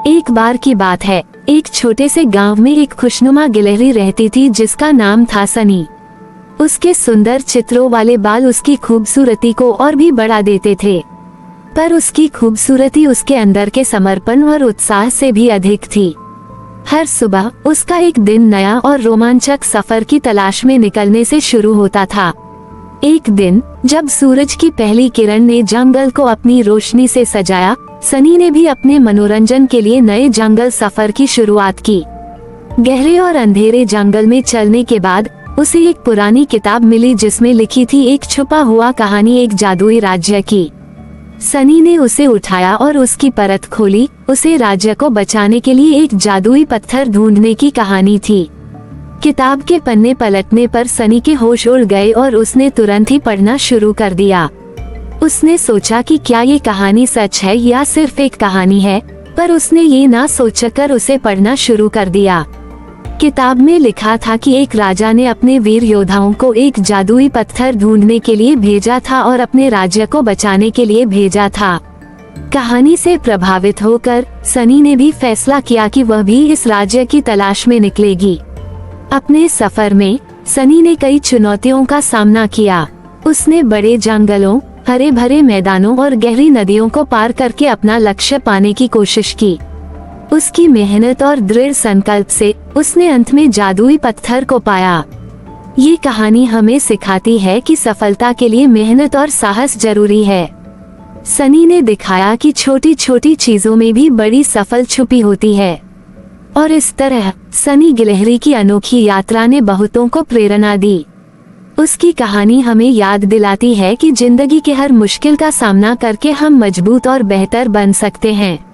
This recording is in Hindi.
एक बार की बात है, एक छोटे से गांव में एक खुशनुमा गिलहरी रहती थी जिसका नाम था सनी। उसके सुंदर चित्रों वाले बाल उसकी खूबसूरती को और भी बढ़ा देते थे, पर उसकी खूबसूरती उसके अंदर के समर्पण और उत्साह से भी अधिक थी। हर सुबह उसका एक दिन नया और रोमांचक सफर की तलाश में निकलने से शुरू होता था। एक दिन जब सूरज की पहली किरण ने जंगल को अपनी रोशनी से सजाया, सनी ने भी अपने मनोरंजन के लिए नए जंगल सफर की शुरुआत की। गहरे और अंधेरे जंगल में चलने के बाद उसे एक पुरानी किताब मिली जिसमें लिखी थी एक छुपा हुआ कहानी एक जादुई राज्य की। सनी ने उसे उठाया और उसकी परत खोली। उसे राज्य को बचाने के लिए एक जादुई पत्थर ढूंढने की कहानी थी। किताब के पन्ने पलटने पर सनी के होश उड़ गए और उसने तुरंत ही पढ़ना शुरू कर दिया। उसने सोचा कि क्या ये कहानी सच है या सिर्फ एक कहानी है, पर उसने ये ना सोचकर उसे पढ़ना शुरू कर दिया। किताब में लिखा था कि एक राजा ने अपने वीर योद्धाओं को एक जादुई पत्थर ढूंढने के लिए भेजा था और अपने राज्य को बचाने के लिए भेजा था। कहानी से प्रभावित होकर सनी ने भी फैसला किया कि वह भी इस राज्य की तलाश में निकलेगी। अपने सफर में सनी ने कई चुनौतियों का सामना किया। उसने बड़े जंगलों, हरे भरे मैदानों और गहरी नदियों को पार करके अपना लक्ष्य पाने की कोशिश की। उसकी मेहनत और दृढ़ संकल्प से उसने अंत में जादुई पत्थर को पाया। ये कहानी हमें सिखाती है कि सफलता के लिए मेहनत और साहस जरूरी है। सनी ने दिखाया कि छोटी छोटी चीजों में भी बड़ी सफल छुपी होती है, और इस तरह सनी गिलहरी की अनोखी यात्रा ने बहुतों को प्रेरणा दी। उसकी कहानी हमें याद दिलाती है कि जिंदगी के हर मुश्किल का सामना करके हम मजबूत और बेहतर बन सकते हैं।